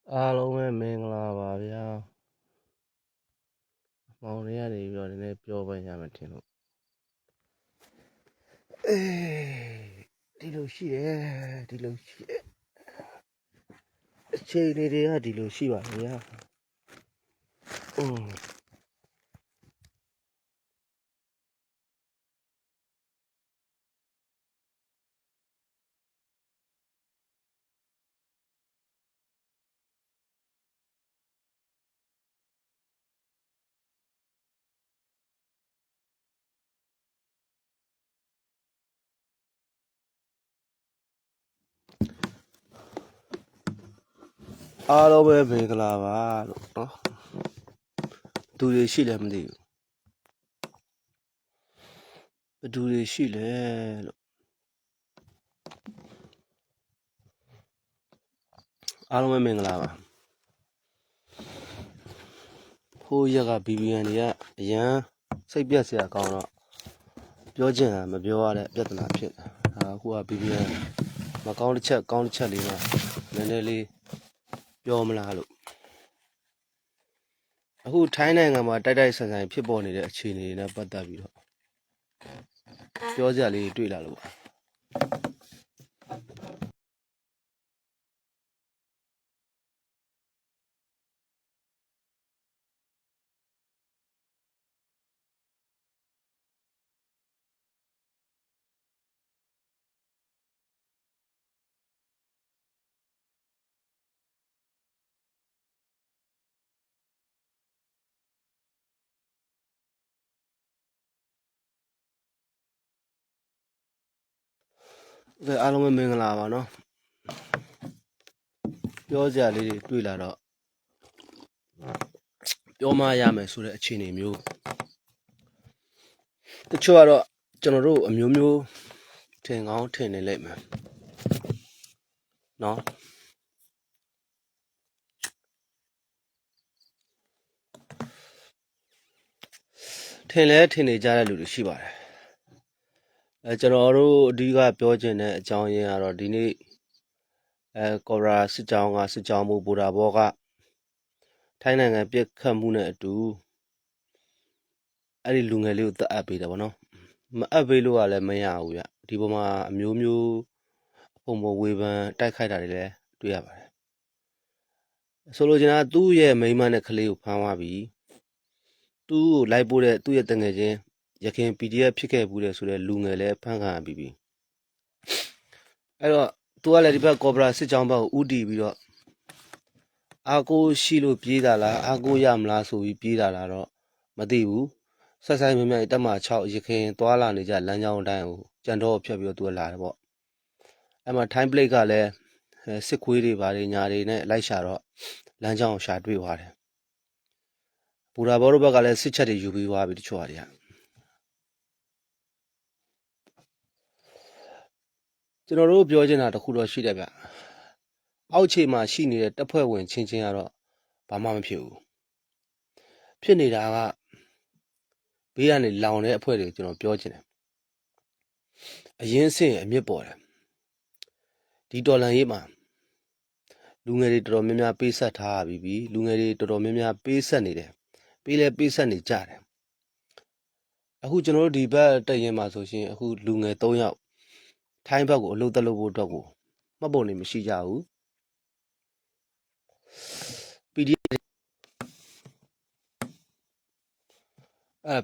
အားလုံးပဲမင်္ဂလာပါဗျာမောင်တွေကနေပြီးတော့နည်းနည်းပြောပိုင်းရမယ်ထင်လို့အေးဒီလိုရှိတယ်ဒီလိုရှိတယ်အခြေအနေတွေကဒီလိုရှိပါဗျာအားလုံးပဲမင်္ဂလာပါလို့နော်သူတွေရှိလည်းမသိဘူးဘယ်သူတွေရှိလဲလို့အားလုံးပဲမင်္ဂလာပါဟိုရက်က BBN တွေကအရန်စိတ်ပြက်စရာကောင်းတော့ပြောချင်တာမပြောရတဲ့ပြဿနာဖြစ်အခုက BBN မကောင်းတစ်ချက်ကောင်းတစ်ချက်လေးမှနည်းနည်းလေးပြောမလားလို့အခုထိုင်းနိုင်ငံမှာတိုက်တိုက်ဆန်ဆန်ဖြစ်ပေါ်နေတဲ့အခြေအနေတွေနဲ့ပတ်သက်ပြီးတော့ပြောစရာလေးတွေ့လာလို့အားလုံးပဲမင်္ဂလာပါနော်ပြောစရာလေးတွေတွေ့လာတော့ပြောမရမယ်ဆိုတဲ့အခြေအနေမျိုးတချို့ကတော့ကျွန်တော်တို့အမျိုးမျိုးထင်ကောင်းထင်နေလိမ့်မယ်နော်ထင်လဲထင်နေကြတဲ့လူတွေရှိပါတယ်ကျွန်တော်တို့အဓိကပြောချင်တဲ့အကြောင်းရင်းကတော့ဒီနေ့ကော်ရာစစ်ကြောင်းကစစ်ကြောင်းမှုဘူတာဘောကထိုင်းနိုင်ငံပြစ်ခတ်မှုနဲ့အတူအဲ့ဒီလူငယ်လေးကိုတတ်အပ်ပေးတယ်ဗောနော်မအပ်ပေးလို့ကလည်းမရဘူးဗျဒီပေါ်မှာအမျိုးမျိုးပုံပေါ်ဝေဖန်တိုက်ခိုက်တာတွေလည်းတွေ့ရပါတယ်ဆိုလိုချင်တာသူ့ရဲ့မိန်းမနဲ့ကလေးကိုဖမ်းသွားပြီသူ့ကိုလိုက်ပို့တဲ့သူ့ရဲ့တငယ်ချင်းရခင် PDF ဖြစ်ခဲ့ဘူးတဲ့ဆိုတဲ့လူငယ်လည်းဖမ်းခံရပြီအဲ့တော့သူကလည်းဒီဘက်ကော်ဘရာစစ်ကြောင်းဘက်ကိုဥတီပြီးတော့အာကိုရှိလို့ပြေးတာလားအာကိုရမလားဆိုပြီးပြေးတာလားတော့မသိဘူးဆက်ဆိုင်မြမြတက်မှာ6ရခင်သွားလာနေကြလမ်းကြောင်းအတိုင်းကိုကြံတော့ဖြတ်ပြီးတော့သူကလာတယ်ပေါ့အဲ့မှာ time plate ကလည်းစစ်ခွေးတွေဘာတွေညာတွေနဲ့လိုက်ရှာတော့လမ်းကြောင်းကိုရှာတွေ့သွားတယ်ဘူရာဘောတို့ဘက်ကလည်းစစ်ချက်တွေယူပြီးသွားပြီတချို့ဟာတွေကကျွန်တော်တို့ပြောချင်တာတခုတော့ရှိတယ်ဗျအောက်ခြေမှာရှိနေတဲ့တပ်ဖွဲ့ဝင်ချင်းချင်းကတော့ဘာမှမဖြစ်ဘူးဖြစ်နေတာကဘေးကနေလောင်တဲ့အဖွဲ့တွေကျွန်တော်ပြောချင်တယ်အရင်ဆင့်အမြင့်ပေါ်တယ်ဒီတော်လန်ရေးမှာလူငယ်တွေတော်တော်များများပေးဆက်ထားရပြီလူငယ်တွေတော်တော်များများပေးဆက်နေတယ်ပေးလဲပေးဆက်နေကြတယ်အခုကျွန်တော်တို့ဒီဘက်တက်ရင်မှာဆိုရှင်အခုလူငယ်3ယောက်ထိုင်းဘက်ကိုအလုပ်တက်လို့ဖို့အတွက်ကိုမှတ်ပုံနေမရှိကြဘူး PDF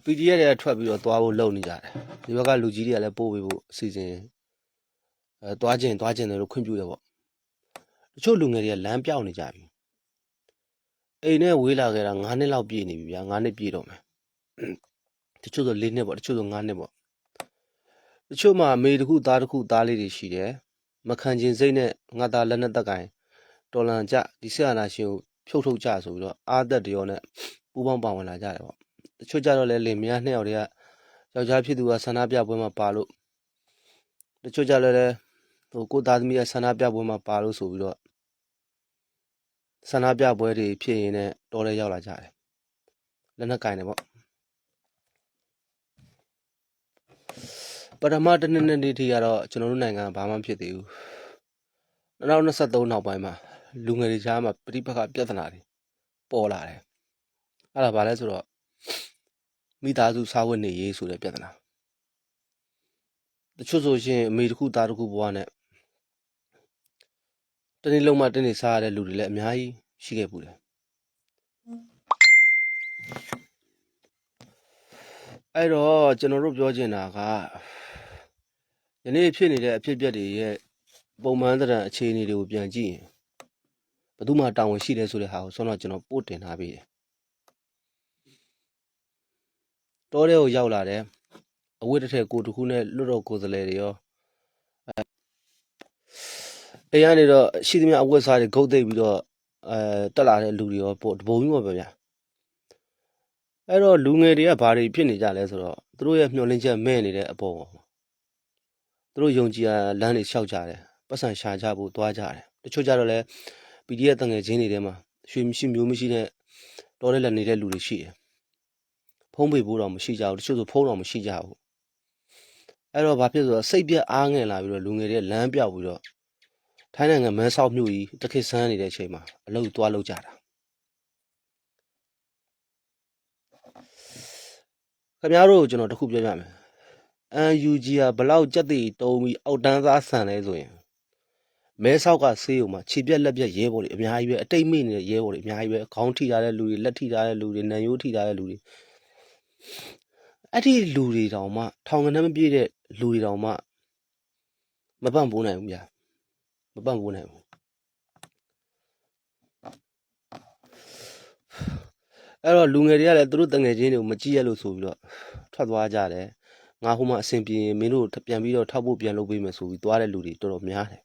PDF တွေထွက်ပြီးတော့သွားဖို့လုပ်နေကြတယ်ဒီဘက်ကလူကြီးတွေကလည်းပို့ပေးဖို့အစီအစဉ်သွားခြင်းတယ်လို့ခွင့်ပြုတယ်ပေါ့တချို့လူငယ်တွေကလမ်းပြောင်းနေကြပြီအိမ်နဲ့ဝေးလာခဲ့တာ9နှစ်လောက်ပြည့်နေပြီဗျာ9နှစ်ပြည့်တော့မယ်တချို့ဆို4နှစ်ပေါ့တချို့ဆို9နှစ်ပေါ့တချို့မှာအမေတစ်ခုသားတစ်ခုသားလေးတွေရှိတယ်မခံကျင်စိတ်နဲ့ငါသားလက်နဲ့တက်ကင်တော်လန်ကြဒီဆရာနာရှင်ကိုဖြုတ်ထုတ်ကြဆိုပြီးတော့အာသက်တရောနဲ့ပူပေါင်းပါဝင်လာကြတယ်ပေါ့တချို့ကြတော့လဲလင်မယား2ယောက်တည်းကယောက်ျားဖြစ်သူကဆန္ဒပြပွဲမှာပါလို့တချို့ကြလဲဟိုကိုသားသမီးကဆန္ဒပြပွဲမှာပါလို့ဆိုပြီးတော့ဆန္ဒပြပွဲတွေဖြစ်ရင်လည်းတော်လဲရောက်လာကြတယ်လက်နဲ့ကင်တယ်ပေါ့ပထမတစ်နှစ်ထိကတော့ကျွန်တော်တို့နိုင်ငံဘာမှဖြစ်သေးဘူး2023နောက်ပိုင်းမှာ လူငယ်တွေကြားမှာပဋိပက္ခပြဿနာတွေပေါ်လာတယ်အဲ့ဒါဘာလဲဆိုတော့မိသားစုစာဝတ်နေရေးဆိုတဲ့ပြဿနာတချို့ဆိုရှင်အမေတစ်ခုသားတစ်ခုဘဝနဲ့တနေ့လုံးမှတနေ့စားရတဲ့လူတွေလည်းအများကြီးရှိခဲ့ပူတယ်အဲ့တော့ကျွန်တော်တို့ပြောချင်တာကယနေ့ဖြစ်နေတဲ့အဖြစ်အပျက်တွေရဲ့ပုံမှန်သဏ္ဍာန်အခြေအနေတွေကိုပြန်ကြည့်ရင်ဘယ်သူမှတာဝန်ရှိတယ်ဆိုတဲ့ဟာကိုဆောတော့ကျွန်တော်ပို့တင်ထားပေးတယ်တောထဲကိုရောက်လာတယ်အဝတ်တစ်ထည်ကိုတစ်ခုနဲ့လွတ်တော်ကိုယ်စားလှယ်တွေရောအဲ့ရနေတော့ရှိသမျှအဝတ်စားတွေဂုတ်သိပ်ပြီးတော့တက်လာတဲ့လူတွေရောပို့တပုံကြီးပေါ့ဗျာအဲ့တော့လူငယ်တွေကဘာတွေဖြစ်နေကြလဲဆိုတော့သူတို့ရဲ့မျှော်လင့်ချက်မဲ့နေတဲ့အပေါ်သူတို့ယုံကြည်ရလမ်းတွေလျှောက်ကြတယ်ပတ်စံရှာကြဖို့သွားကြတယ်တချို့ကြတော့လဲ PDF တငယ်ချင်းတွေထဲမှာရွှေမရှိမျိုးမရှိတဲ့တော်တဲ့လက်နေတဲ့လူတွေရှိတယ်ဖုံးပေဖို့တော့မရှိကြဘူးတချို့ဆိုဖုံးတော့မရှိကြဘူးအဲ့တော့ဘာဖြစ်ဆိုတော့စိတ်ပြက်အားငယ်လာပြီးတော့လူငယ်တွေလမ်းပြောက်ပြီးတော့ထိုင်းနိုင်ငံမန်းဆောက်မြို့ကြီးတခိဆန်းနေတဲ့အချိန်မှာအလုပ်သွားလုပ်ကြတာခင်ဗျားတို့ကျွန်တော်တခုပြောပြမယ် UNG ကဘလောက်ကြက်တီတုံးပြီးအောက်တန်းသားဆန်လဲဆိုရင်မဲဆောက်ကဆေးုံမှာခြေပြက်လက်ပြက်ရဲဘော်တွေအများကြီးပဲအတိတ်မိနေတဲ့ရဲဘော်တွေအများကြီးပဲခေါင်းထိထားတဲ့လူတွေလက်ထိထားတဲ့လူတွေနံရိုးထိထားတဲ့လူတွေအဲ့ဒီလူတွေတောင်မှထောင်ကနမပြည့်တဲ့လူတွေတောင်မှမပန့်ပိုးနိုင်ဘူးဗျာမပန့်ပိုးနိုင်ဘူးအဲ့တော့လူငယ်တွေကလည်းသူတို့တငယ်ချင်းတွေကိုမကြည့်ရလို့ဆိုပြီးတော့ထွက်သွားကြတယ်ငါဟိုမှာအဆင်ပြေရင်မင်းတို့ပြန်ပြီးတော့ထောက်ဖို့ပြန်လုပ်ပေးမယ်ဆိုပြီးသွားတဲ့လူတွေတော်တော်များတယ်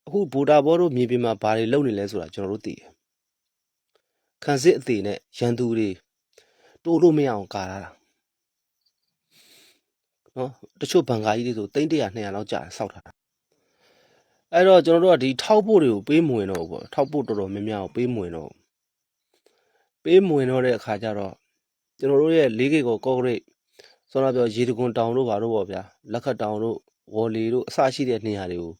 အခုဗိုလ်တာဘောတို့မြေပြင်မှာဘာတွေလုပ်နေလဲဆိုတာကျွန်တော်တို့သိတယ်ခန်းစစ်အသေးနဲ့ရန်သူတွေတိုးလို့မရအောင်ကာလာတာနော်တချို့ဘန်ကာကြီးတွေဆို300 200လောက်ကြာစောက်ထားတာအဲ့တော့ကျွန်တော်တို့ကဒီထောက်ဖို့တွေကိုပေးမဝင်တော့ဘူးပေါ့ထောက်ဖို့တော်တော်များများကိုပေးမဝင်တော့ပေးမဝင်တော့တဲ့အခါကျတော့ကျွန်တော်တို့ရဲ့4Kကော့ဂရိတ်ဆောနာပြောရေတကွန်တောင်တို့ဘာတို့ပေါ့ဗျာလက်ခတ်တောင်တို့ဝေါ်လီတို့အစရှိတဲ့နေရာတွေကို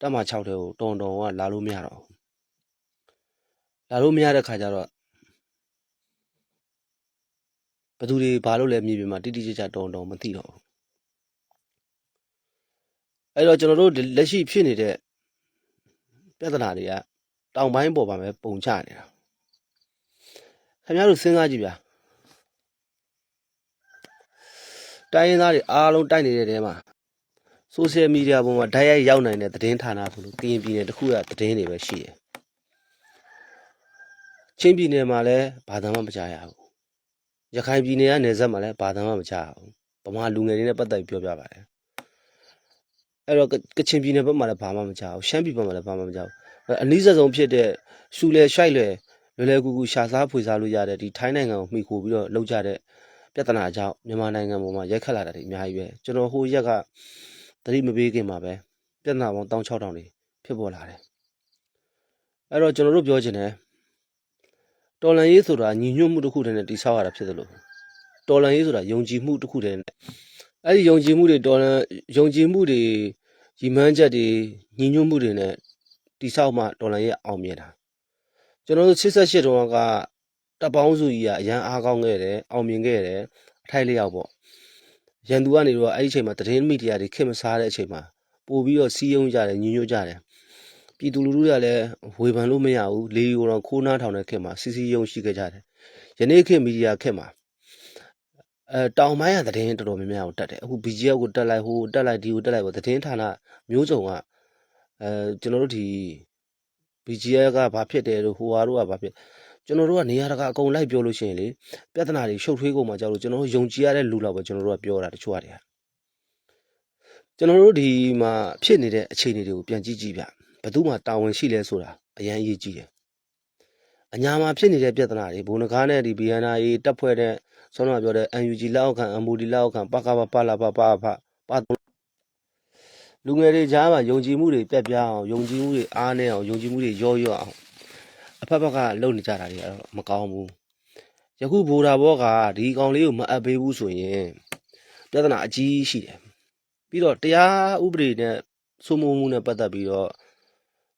တက်မှ6တဲကိုတုံကလာလို့မရတော့ဘူးလာလို့မရတဲ့ခါကျတော့ဘသူတွေဘာလို့လဲမြေပြင်မှာတိတိကျကျတုံမသိတော့ဘူးအဲ့တော့ကျွန်တော်တို့လက်ရှိဖြစ်နေတဲ့ပြဿနာတွေကတောင်ပိုင်းပေါ်မှာပဲပုံချနေတာခင်ဗျားတို့စဉ်းစားကြည့်ဗျာတိုင်းရင်းသားတွေအားလုံးတိုက်နေတဲ့တဲမှာဆိုရှယ်မီဒီယာပေါ်မှာဓာတ်ရိုက်ရောက်နိုင်တဲ့သတင်းဌာနဆိုလို့ကရင်ပြည်နယ်တစ်ခုကသတင်းတွေပဲရှိတယ်ချင်းပြည်နယ်မှာလည်းဘာသာမှမကြားရဘူးရခိုင်ပြည်နယ်ကနယ်စပ်မှာလည်းဘာသာမှမကြားရဘူးဗမာလူငယ်တွေနဲ့ပတ်သက်ပြီးပြောပြပါတယ်အဲ့တော့ကချင်ပြည်နယ်ဘက်မှာလည်းဘာမှမကြားဘူးရှမ်းပြည်ဘက်မှာလည်းဘာမှမကြားဘူးအနည်းဆုံးဖြစ်တဲ့ရှူလေရှိုက်လေလွယ်လွယ်ကူကူရှာစားဖွေစားလို့ရတဲ့ဒီထိုင်းနိုင်ငံကိုမှီခိုပြီးတော့လောက်ကြတဲ့ပြဿနာကြောင့်မြန်မာနိုင်ငံပေါ်မှာရိုက်ခတ်လာတာတွေအများကြီးပဲကျွန်တော်ဟိုရက်ကသတိမပေးခင်မှာပဲပြဿနာပေါင်း16000တွေဖြစ်ပေါ်လာတယ်အဲ့တော့ကျွန်တော်တို့ပြောချင်တယ်တော်လန်ရေးဆိုတာညီညွတ်မှုတစ်ခုတည်းနဲ့တိဆောက်ရတာဖြစ်သလိုတော်လန်ရေးဆိုတာယုံကြည်မှုတစ်ခုတည်းနဲ့အဲ့ဒီယုံကြည်မှုတွေတော်လန်ယုံကြည်မှုတွေရည်မှန်းချက်တွေညီညွတ်မှုတွေနဲ့တိဆောက်မှတော်လန်ရေးအောင်မြင်တာကျွန်တော်တို့88တုန်းကတပ်ပေါင်းစုကြီးကအရန်အားကောင်းခဲ့တယ်အောင်မြင်ခဲ့တယ်အထိုက်လျောက်ပေါ့ရန်သူကနေတော့အဲ့ဒီအချိန်မှာသတင်းမီဒီယာတွေခင်မစားတဲ့အချိန်မှာပို့ပြီးတော့စီးရုံးကြတယ်ညီညွတ်ကြတယ်ပြည်သူလူထုကလည်းဝေဖန်လို့မရဘူးလေယူတော့ခိုးနားထောင်တဲ့ခင်မှာစီစီယုံရှိခဲ့ကြတယ်ယနေ့ခေတ်မီဒီယာခေတ်မှာတောင်ပိုင်းကသတင်းတော်တော်များများကိုတက်တယ်အခု BGF ကိုတက်လိုက်ဟိုတက်လိုက်ဒီကိုတက်လိုက်ပေါ့သတင်းဌာနမျိုးစုံကကျွန်တော်တို့ဒီ BGF ကဘာဖြစ်တယ်လို့ဟိုဟာတို့ကဘာဖြစ်ကျွန်တော်တို့ကနေရာတကာအကုန်လိုက်ပြောလို့ရှိရင်လေပြဿနာတွေရှုပ်ထွေးကုန်မှကြောက်လို့ကျွန်တော်တို့ယုံကြည်ရတဲ့လူလောက်ပဲကျွန်တော်တို့ကပြောတာတချို့ရတယ်ကျွန်တော်တို့ဒီမှာဖြစ်နေတဲ့အခြေအနေတွေကိုပြန်ကြည့်ကြည့်ဗျဘယ်သူမှတာဝန်ရှိလဲဆိုတာအရင်အရေးကြီးတယ်အညာမှာဖြစ်နေတဲ့ပြဿနာတွေဘုံနဂါးနဲ့ဒီ BNI တပ်ဖွဲ့တဲ့ဆောင်းတော့ပြောတဲ့ UNG လက်အောက်ခံ MOD လက်အောက်ခံပကပလာပလူငယ်တွေကြားမှာယုံကြည်မှုတွေပြတ်ပြားအောင်ယုံကြည်မှုတွေအားနည်းအောင်ယုံကြည်မှုတွေရောအောင်အဖက်ဖက်ကလုံနေကြတာတွေအဲ့တော့မကောင်းဘူးယခုဗိုလ်တာဘောကဒီကောင်လေးကိုမအပ်ပေးဘူးဆိုရင်ပြဿနာအကြီးရှိတယ်ပြီးတော့တရားဥပဒေနဲ့ စိုးမိုးမှုနဲ့ပတ်သက်ပြီးတော့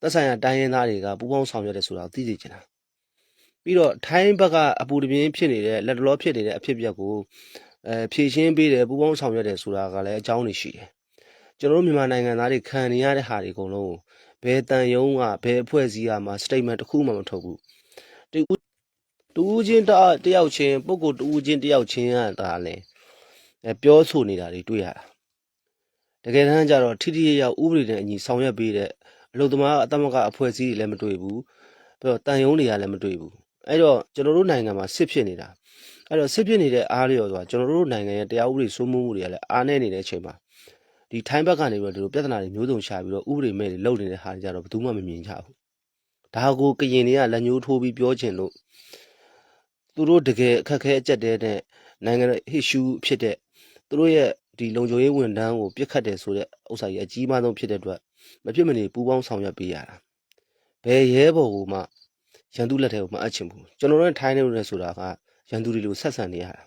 သက်ဆိုင်ရာတိုင်းရင်းသားတွေကပူးပေါင်းဆောင်ရွက်တယ်ဆိုတာကိုသိစေချင်တာပြီးတော့ထိုင်းဘက်ကအပူတပြင်းဖြစ်နေတဲ့လက်တလောဖြစ်နေတဲ့အဖြစ်အပျက်ကိုဖြည့်ရှင်းပေးတယ်ပူးပေါင်းဆောင်ရွက်တယ်ဆိုတာကလည်းအကြောင်းတွေရှိတယ်ကျွန်တော်တို့မြန်မာနိုင်ငံသားတွေခံနေရတဲ့ဟာတွေအကုန်လုံးဘယ်တန်ယုံကဘယ်အဖွဲ့အစည်းကမှ statement တစ်ခုမှမထုတ်ဘူးတူဦးချင်းတယောက်ချင်းပုဂ္ဂိုလ်တူဦးချင်းတယောက်ချင်းကဒါလည်းပြောဆိုနေတာတွေတွေ့ရတာတကယ်တမ်းကျတော့ထိထိရောက်ဥပဒေနဲ့အညီဆောင်ရွက်ပေးတဲ့အလုပ်သမားအသမဂအဖွဲ့အစည်းတွေလည်းမတွေ့ဘူးပြီးတော့တန်ယုံတွေကလည်းမတွေ့ဘူးအဲ့တော့ကျွန်တော်တို့နိုင်ငံမှာစစ်ဖြစ်နေတာအဲ့တော့စစ်ဖြစ်နေတဲ့အားလျော်ဆိုတာကျွန်တော်တို့နိုင်ငံရဲ့တရားဥပဒေစိုးမိုးမှုတွေကလည်းအားနည်းနေတဲ့အချိန်မှာဒီထိုင်းဘက်ကနေပြီးတော့ဒီလိုပြဿနာတွေမျိုးစုံရှာပြီးတော့ဥပဒေမဲ့တွေလုပ်နေတဲ့ဟာတွေကြတော့ဘယ်သူမှမမြင်ကြဘူးဒါကိုကရင်တွေကလက်ညှိုးထိုးပြီးပြောချင်လို့သူတို့တကယ်အခက်ခဲအကျက်တဲတဲ့နိုင်ငံရဲ့ issue ဖြစ်တဲ့သူတို့ရဲ့ဒီလုံခြုံရေးဝန်ထမ်းကိုပြစ်ခတ်တယ်ဆိုတဲ့ဥစ္စာကြီးအကြီးမားဆုံးဖြစ်တဲ့အတွက်မဖြစ်မနေပူးပေါင်းဆောင်ရွက်ပေးရတာဘယ်ရဲဘော်ကိုမှရန်သူလက်ထဲကိုမအပ်ချင်ဘူးကျွန်တော်တို့ထိုင်းနေလို့ဆိုတာကရန်သူတွေလိုဆက်ဆံနေရတ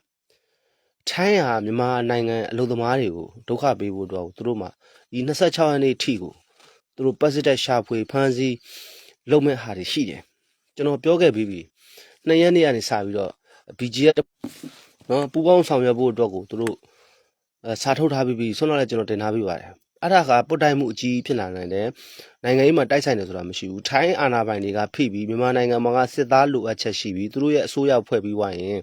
ာထိုင်းဟာမြန်မာနိုင်ငံအလုပ်သမားတွေကိုဒုက္ခပေးဖို့အတွက်သူတို့မှဒီ26ရက်နေ့ထိကိုသူတို့ပတ်စစ်တဲ့ရှာဖွေဖမ်းဆီးလုပ်မဲ့ဟာတွေရှိတယ်ကျွန်တော်ပြောခဲ့ပြီးပြီ2ရက်နေ့ကနေစပြီးတော့ BGF နော်ပူပေါင်းဆောင်ရွက်ဖို့အတွက်ကိုသူတို့စာထုတ်ထားပြီးဆွမ်းတော့လည်းကျွန်တော်တင်ထားပြီးပါတယ်အဲ့ဒါကပုတ်တိုင်မှုအကြီးဖြစ်လာနိုင်တယ်နိုင်ငံရေးမှာတိုက်ဆိုင်တယ်ဆိုတာမရှိဘူးထိုင်းအာဏာပိုင်တွေကဖိပြီးမြန်မာနိုင်ငံမှာကစစ်သားလိုအပ်ချက်ရှိပြီးသူတို့ရဲ့အစိုးရဖွဲ့ပြီးွားရင်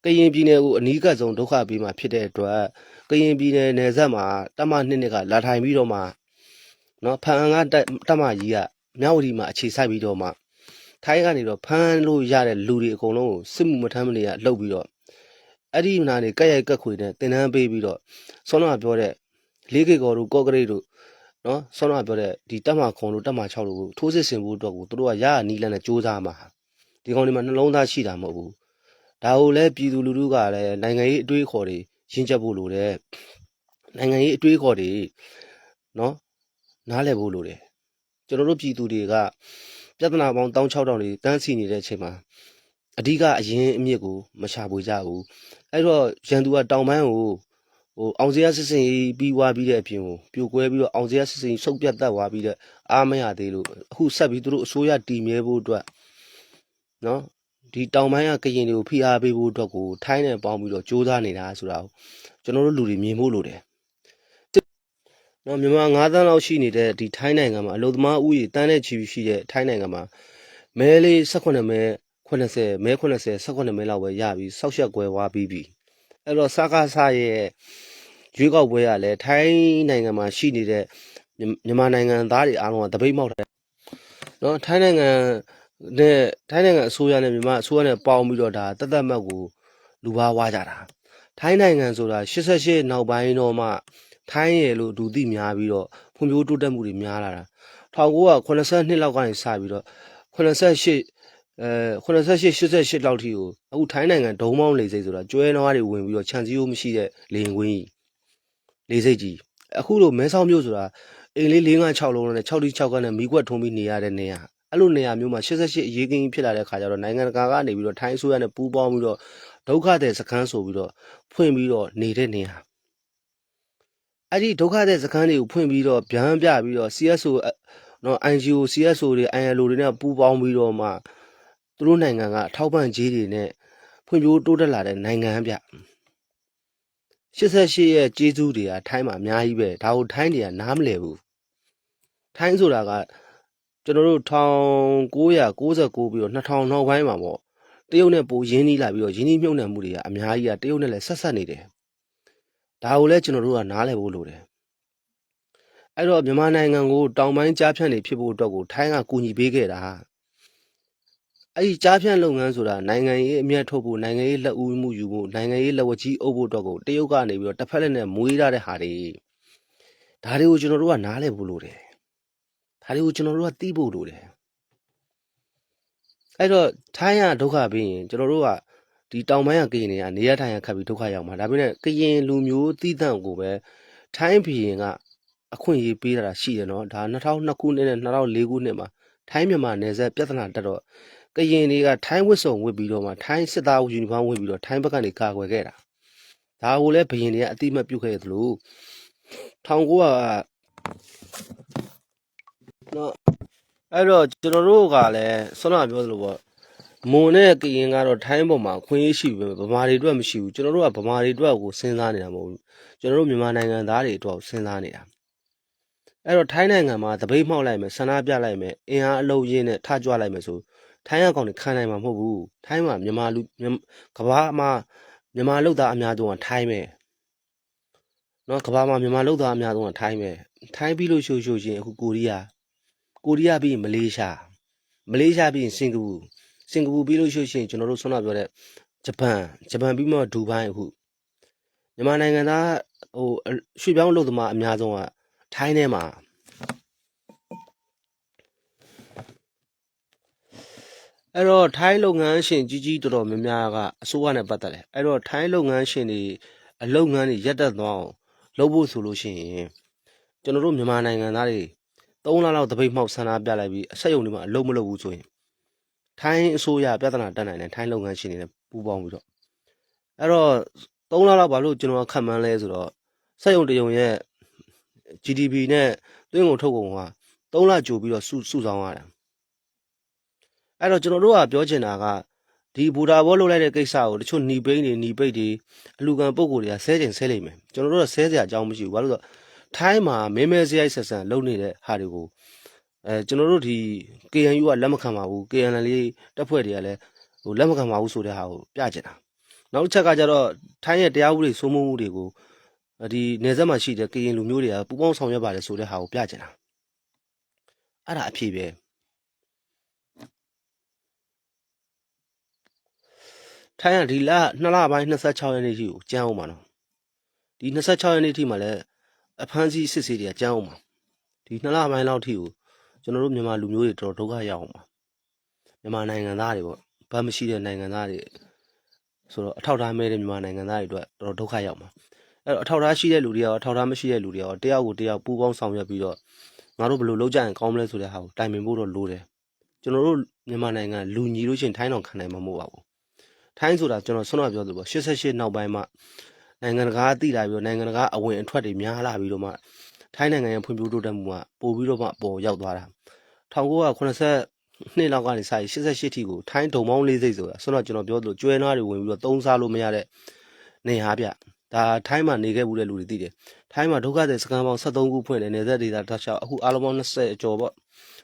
ကရင်ပြည်နယ်ကိုအနီးကပ်ဆုံးဒုက္ခပေးမှာဖြစ်တဲ့အတွက်ကရင်ပြည်နယ်နယ်စပ်မှာတမ2နှစ်ကလာထိုင်ပြီးတော့မှနော်ဖန်အန်ကတမကြီးကမြဝတီမှာအခြေစိုက်ပြီးတော့မှထိုင်းကနေတော့ဖမ်းလို့ရတဲ့လူတွေအကုန်လုံးကိုစစ်မှုမထမ်းမနေရလှုပ်ပြီးတော့အဲ့ဒီနာနေကက်ရိုက်ကက်ခွေနဲ့တင်တန်းပေးပြီးတော့ဆောင်းတော့ပြောတဲ့လေးကေကော်တို့ကော့ကရိတ်တို့နော်ဆောင်းတော့ပြောတဲ့ဒီတက်မခွန်တို့တက်မ6တို့ကိုထိုးစစ်ဆင်ဖို့အတွက်ကိုတို့ကရရနီးလန်းနဲ့စူးစမ်းမှာဒီကောင်တွေမှာနှလုံးသားရှိတာမဟုတ်ဘူးဒါကိုလည်းပြည်သူလူထုကလည်းနိုင်ငံရေးအတွေးခေါ်တွေရင်းချက်ဖို့လိုတယ်နိုင်ငံရေးအတွေးခေါ်တွေနော်နားလည်ဖို့လိုတယ်ကျွန်တော်တို့ပြည်သူတွေကပြဿနာပေါင်း16000တွေတန်းစီနေတဲ့အချိန်မှာအဓိကအရင်အမြစ်ကိုမချပွေကြဘူးအဲ့တော့ရန်သူကတောင်ပိုင်းကိုအောင်စရာစစ်စင်ပြီးွားပြီးတဲ့အပြင်ကိုပြိုကွဲပြီးတော့အောင်စရာစစ်စင်ဆုတ်ပြတ်တက်သွားပြီးတဲ့အားမရသေးလို့အခုဆက်ပြီးသူတို့အစိုးရတည်မြဲဖို့အတွက်နော်ဒီတောင်ပိုင်းကကရင်တွေကိုဖိအားပေးဖို့အတွက်ကိုထိုင်းနဲ့ပေါင်းပြီးတော့စ조사နေတာဆိုတာကိုကျွန်တော်တို့လူတွေမြင်ဖို့လိုတယ်နော်မြန်မာ9သန်းလောက်ရှိနေတဲ့ဒီထိုင်းနိုင်ငံမှာအလုပ်သမားဥယျာဉ်တန်းတဲ့ချီရှိတဲ့ထိုင်းနိုင်ငံမှာမဲလေး18မဲ80မဲ80 18မဲလောက်ပဲရပြီးဆောက်ရက်ကွဲသွားပြီးပြီအဲ့တော့စကားဆရဲ့ရွေးကောက်ပွဲကလည်းထိုင်းနိုင်ငံမှာရှိနေတဲ့မြန်မာနိုင်ငံသားတွေအားလုံးကတပိတ်မောက်တယ်နော်ထိုင်းနိုင်ငံအစိုးရနဲ့မြန်မာအစိုးရနဲ့ပေါင်းပြီးတော့ဒါတသက်မှတ်ကိုလူပါဝါကြတာထိုင်းနိုင်ငံဆိုတာ88နောက်ပိုင်းတော့မှထိုင်းရဲ့လို့ဒူသိများပြီးတော့ဖွံ့ဖြိုးတိုးတက်မှုတွေများလာတာ1982လောက်ကနေစပြီးတော့88 88လောက်ထိကိုအခုထိုင်းနိုင်ငံဒုံမောင်းလေစိတ်ဆိုတာကျွဲနွားတွေဝင်ပြီးတော့ခြံစည်းရိုးမရှိတဲ့လေရင်ကွင်းကြီးလေစိတ်ကြီးအခုလိုမဲဆောက်မြို့ဆိုတာအိမ်လေး4 5 6လုံးနဲ့6တိ6ကနဲ့မီးကွက်ထုံးပြီးနေရတဲ့နေရာအဲ့လိုနေရာမျိုးမှာ88အရေးကင်းဖြစ်လာတဲ့ခါကျတော့နိုင်ငံတကာကနေပြီးတော့ထိုင်းအစိုးရနဲ့ပူးပေါင်းပြီးတော့ဒုက္ခသည်စခန်းဆိုပြီးတော့ဖွင့်ပြီးတော့နေတဲ့နေရာအဲ့ဒီဒုက္ခသည်စခန်းတွေကိုဖွင့်ပြီးတော့ဗျမ်းပြပြီးတော့ CSO နော် NGO CSO တွေ ILO တွေနဲ့ပူးပေါင်းပြီးတော့မှသူတို့နိုင်ငံကအထောက်ပံ့ကြေးတွေနဲ့ဖွံ့ဖြိုးတိုးတက်လာတဲ့နိုင်ငံဗျ88ရဲ့ကျေးဇူးတွေကထိုင်းမှာအများကြီးပဲဒါကိုထိုင်းတွေကနားမလည်ဘူးထိုင်းဆိုတာကကျွန်တော်တို့1999ပြီးတော့2000နောက်ပိုင်းမှာပေါ့တရုတ်နဲ့ပိုရင်းနှီးလာပြီးတော့ရင်းနှီးမြှုပ်နှံမှုတွေကအများကြီးကတရုတ်နဲ့လည်းဆက်ဆက်နေတယ်ဒါကိုလည်းကျွန်တော်တို့ကနားလည်ဖို့လိုတယ်အဲ့တော့မြန်မာနိုင်ငံကိုတောင်ပိုင်းကြားဖြန့်နေဖြစ်ဖို့အတွက်ကိုထိုင်းကကူညီပေးခဲ့တာအဲ့ဒီကြားဖြန့်လုပ်ငန်းဆိုတာနိုင်ငံရေးအမြတ်ထုတ်ဖို့နိုင်ငံရေးလက်ဦးမှုယူဖို့နိုင်ငံရေးလက်ဝကြီးအုပ်ဖို့အတွက်ကိုတရုတ်ကနေပြီးတော့တစ်ဖက်လက်နဲ့မွေးထားတဲ့ဟာတွေဒါတွေကိုကျွန်တော်တို့ကနားလည်ဖို့လိုတယ်ဒါတွေကိုကျွန်တော်တို့ကသိဖို့လိုတယ်အဲ့တော့ထိုင်းကဒုက္ခပြီးရင်ကျွန်တော်တို့ကဒီတောင်ပိုင်းကကရင်တွေကနေရထိုင်ရခတ်ပြီးဒုက္ခရောက်မှာဒါပေမဲ့ကရင်လူမျိုးသီးသန့်ကိုပဲထိုင်းပြည်ရင်ကအခွင့်အရေးပေးတာရှိတယ်နော်ဒါ2002ခုနှစ်နဲ့2004ခုနှစ်မှာထိုင်းမြန်မာနယ်စပ်ပြဿနာတက်တော့ကရင်တွေကထိုင်းဝတ်စုံဝတ်ပြီးတော့မှထိုင်းစစ်သားယူနီဖောင်းဝတ်ပြီးတော့ထိုင်းဘက်ကနေကာကွယ်ခဲ့တာဒါကိုလည်းဘရင်တွေကအတိမတ်ပြုတ်ခဲ့သလို1900 နော်အဲ့တော့ကျွန်တော်တို့ကလည်းဆွမ်းနာပြောသလိုပေါ့မွန်နဲ့ကရင်ကတော့ထိုင်းပေါ်မှာခွင့်ရရှိပြီဗမာတွေအတွက်မရှိဘူးကျွန်တော်တို့ကဗမာတွေအတွက်ကိုစဉ်းစားနေတာမဟုတ်ဘူးကျွန်တော်တို့မြန်မာနိုင်ငံသားတွေအတွက်စဉ်းစားနေတာအဲ့တော့ထိုင်းနိုင်ငံမှာတပိတ်မှောက်လိုက်မယ်ဆန္ဒပြလိုက်မယ်အင်အားအလုံးရင်းနဲ့ထကြွလိုက်မယ်ဆိုထိုင်းကောင်တွေခံနိုင်မှာမဟုတ်ဘူးထိုင်းမှာမြန်မာလူကဘာမှာမြန်မာလူသားအများဆုံးကထိုင်းပဲနော်ကဘာမှာမြန်မာလူသားအများဆုံးကထိုင်းပဲထိုင်းပြီးလို့ရှို့ချင်းအခုကိုရီးယားပြီးမလေးရှားပြီးစင်ကာပူပြီးလို့ရှို့ချင်းကျွန်တော်တို့ဆွမ်းနာပြောတဲ့ဂျပန်ပြီးမှဒူဘိုင်းအခုမြန်မာနိုင်ငံသားဟိုရွှေ့ပြောင်းလုပ်သမားအများဆုံးကထိုင်းထဲမှာအဲ့တော့ထိုင်းလုပ်ငန်းရှင်ကြီးတော်တော်များများကအစိုးရနဲ့ပတ်သက်တယ်အဲ့တော့ထိုင်းလုပ်ငန်းရှင်တွေအလုပ်ငန်းတွေရပ်တန့်သွားအောင်လုပ်ဖို့ဆိုလို့ရှိရင်ကျွန်တော်တို့မြန်မာနိုင်ငံသားတွေ3လလောက်တပိတ်မှောက်ဆန္ဒပြလိုက်ပြီးအဆက်ယုံတွေမှာအလုပ်မလုပ်ဘူးဆိုရင်ထိုင်းအစိုးရပြဿနာတက်နိုင်တယ်ထိုင်းလုပ်ငန်းရှင်တွေနဲ့ပူးပေါင်းပြီးတော့အဲ့တော့3လလောက်ဘာလို့ကျွန်တော်ခန့်မှန်းလဲဆိုတော့စက်ယုံတယုံရဲ့ GDP နဲ့သွင်းကုန်ထုတ်ကုန်က3လကြိုပြီးတော့စုဆောင်းရတယ်အဲ့တော့ကျွန်တော်တို့ကပြောချင်တာကဒီဘူတာဘောလုပ်လိုက်တဲ့ကိစ္စကိုတချို့หนีပိတ်တွေအလူခံပုံကိုယ်တွေကဆဲလိမ့်မယ်ကျွန်တော်တို့ကဆဲစရာအကြောင်းမရှိဘူးဘာလို့ဆိုတော့ထိုင်းမှာမဲစရိုက်ဆက်ဆန်လုပ်နေတဲ့ဟာတွေကိုကျွန်တော်တို့ဒီ KNU ကလက်မခံပါဘူး KNL တပ်ဖွဲ့တွေကလည်းဟိုလက်မခံပါဘူးဆိုတဲ့ဟာကိုပြချင်တာနောက်တစ်ချက်ကကျတော့ထိုင်းရဲ့တရားဥပဒေစိုးမိုးမှုတွေကိုဒီနယ်စပ်မှာရှိတဲ့ကရင်လူမျိုးတွေကပူပေါင်းဆောင်ရွက်ပါတယ်ဆိုတဲ့ဟာကိုပြချင်တာအဲ့ဒါအဖြစ်ပဲထိုင်းကဒီလ2လပိုင်း26ရက်နေ့ထိကိုကျန်းအောင်ပါနော်ဒီ26ရက်နေ့ထိမှလည်းအဖမ်းဆီးစစ်ဆေးတွေကကျန်းအောင်ပါဒီ2လပိုင်းလောက်ထိကိုကျွန်တော်တို့မြန်မာလူမျိုးတွေတော်ဒုက္ခရောက်အောင်ပါမြန်မာနိုင်ငံသားတွေပေါ့ဘာမှမရှိတဲ့နိုင်ငံသားတွေဆိုတော့အထောက်ထားမဲ့တဲ့မြန်မာနိုင်ငံသားတွေအတွက်တော်ဒုက္ခရောက်မှာအဲ့တော့အထောက်ထားရှိတဲ့လူတွေရောအထောက်ထားမရှိတဲ့လူတွေရောတယောက်ကိုတယောက်ပူးပေါင်းဆောင်ရွက်ပြီးတော့ငါတို့ဘယ်လိုလုပ်ကြရင်ကောင်းမလဲဆိုတဲ့ဟာကိုတိုင်ပင်ဖို့တော့လိုတယ်ကျွန်တော်တို့မြန်မာနိုင်ငံလူညီလို့ရှိရင်ထိုင်းတော်ခံနိုင်မှာမဟုတ်ပါဘူးထိုင်းဆိုတာကျွန်တော်ဆွမ်းတော်ပြောသလိုပေါ့88နောက်ပိုင်းမှာနိုင်ငံတကာအသိလာပြီးတော့နိုင်ငံတကာအဝင်အထွက်တွေများလာပြီးတော့မှထိုင်းနိုင်ငံရဲ့ဖွံ့ဖြိုးတိုးတက်မှုကပိုပြီးတော့မှပေါ်ရောက်သွားတာ1982လောက်ကနေစပြီး88ထိကိုထိုင်းဒုံမောင်းလေးစိတ်ဆိုတာဆွမ်းတော်ကျွန်တော်ပြောသလိုကျွဲနွားတွေဝင်ပြီးတော့သုံးစားလို့မရတဲ့နေဟာဗျဒါထိုင်းမှာနေခဲ့မှုတဲ့လူတွေသိတယ်ထိုင်းမှာဒုက္ခသည်စခန်းပေါင်း73ခုဖွင့်တယ်နေသက်ဒေသတစ်လျှောက်အခုအားလုံးပေါင်း20အကျော်ပေါ့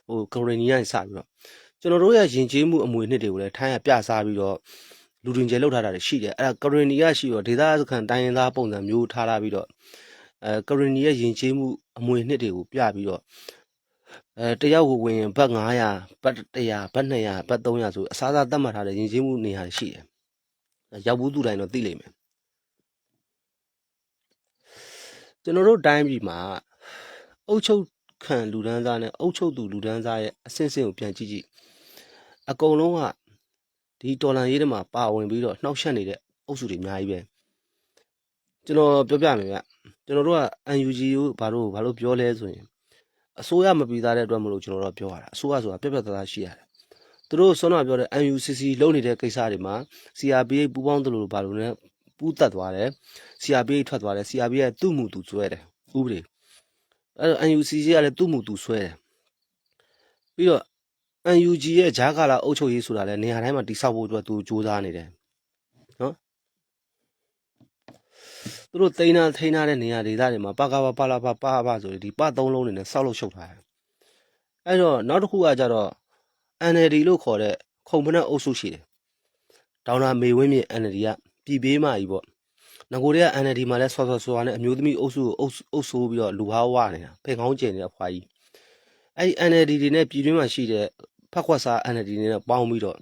ဟိုကိုရီးယားကနေစပြီးတော့ကျွန်တော်တို့ရဲ့ယဉ်ကျေးမှုအမွေနှစ်တွေကိုလည်းထိုင်းကပြစားပြီးတော့လူတွင်ကျဲလောက်ထားတာတွေရှိတယ်အဲ့ဒါကရင်နီကရှိတော့ဒေသစခန်းတိုင်းရင်းသားပုံစံမျိုးထားပြီးတော့ကရင်နီရဲ့ယဉ်ကျေးမှုအမွေနှစ်တွေကိုပြပြီးတော့တယောက်ကိုဝင်ရင်ဘတ်900ဘတ်100ဘတ်200ဘတ်300ဆိုအစားအစာသတ်မှတ်ထားတဲ့ယဉ်ကျေးမှုနေရာတွေရှိတယ်ရောက်ဘူးသူတိုင်းတော့သိလိမ့်မယ်ကျွန်တော်တို့တိုင်းပြည်မှာအုပ်ချုပ်ခံလူဒန်းစားနဲ့အုပ်ချုပ်သူလူဒန်းစားရဲ့အဆင့်ကိုပြန်ကြည့်အကုန်လုံးကဒီတော်လန်ရေးတွေမှာပါဝင်ပြီးတော့နှောက်ယှက်နေတဲ့အုပ်စုတွေအများကြီးပဲကျွန်တော်ပြောပြမယ်ဗျကျွန်တော်တို့က UNG ကိုဘာလို့ပြောလဲဆိုရင်အစိုးရမပြီးသားတဲ့အတွက်မလို့ကျွန်တော်တို့ပြောရတာအစိုးရဆိုတာပြက်သားသားရှိရတယ်သူတို့ဆွမ်းနာပြောတဲ့ UNCC လုပ်နေတဲ့ကိစ္စတွေမှာ CRPH ပူးပေါင်းတယ်လို့ဘာလို့လဲပူးတက်သွားတယ် CRPH ထွက်သွားတယ် CRPH ကသူ့မှုသူဆွဲတယ်ဥပဒေအဲ့တော့ UNCC ကလည်းသူ့မှုသူဆွဲတယ်ပြီးတော့ UNG ရဲ့ဂျားကာလာအုပ်ချုပ်ရေးဆိုတာလည်းနေရာတိုင်းမှာတိဆောက်ဖို့အတွက်သူစ조사နေတယ်နော်သူတို့ထိန်းထားတဲ့နေရာဒေသတွေမှာပကပလာပဆိုဒီပ3လုံးတွေနဲ့စောက်လို့ရှုပ်ထားတယ်အဲ့တော့နောက်တစ်ခုကကြတော့ NLD လို့ခေါ်တဲ့ခုံဖက်အုပ်စုရှိတယ်ဒေါက်တာမေဝင်းမြင့် NLD ကပြည်ပေးမကြီးပေါ့ငကိုတွေက NLD မှာလဲဆွာနဲ့အမျိုးသမီးအုပ်စုကိုအုပ်ဆိုးပြီးတော့လူဟောင်းဝနေတာဖိတ်ခေါင်းကျင်နေတဲ့ဖွာကြီးအဲ့ဒီ NLD တွေနဲ့ပြည်တွင်းမှာရှိတဲ့ဖက်ခွက်စား NLD တွေနဲ့ပေါင်းပြီးတော့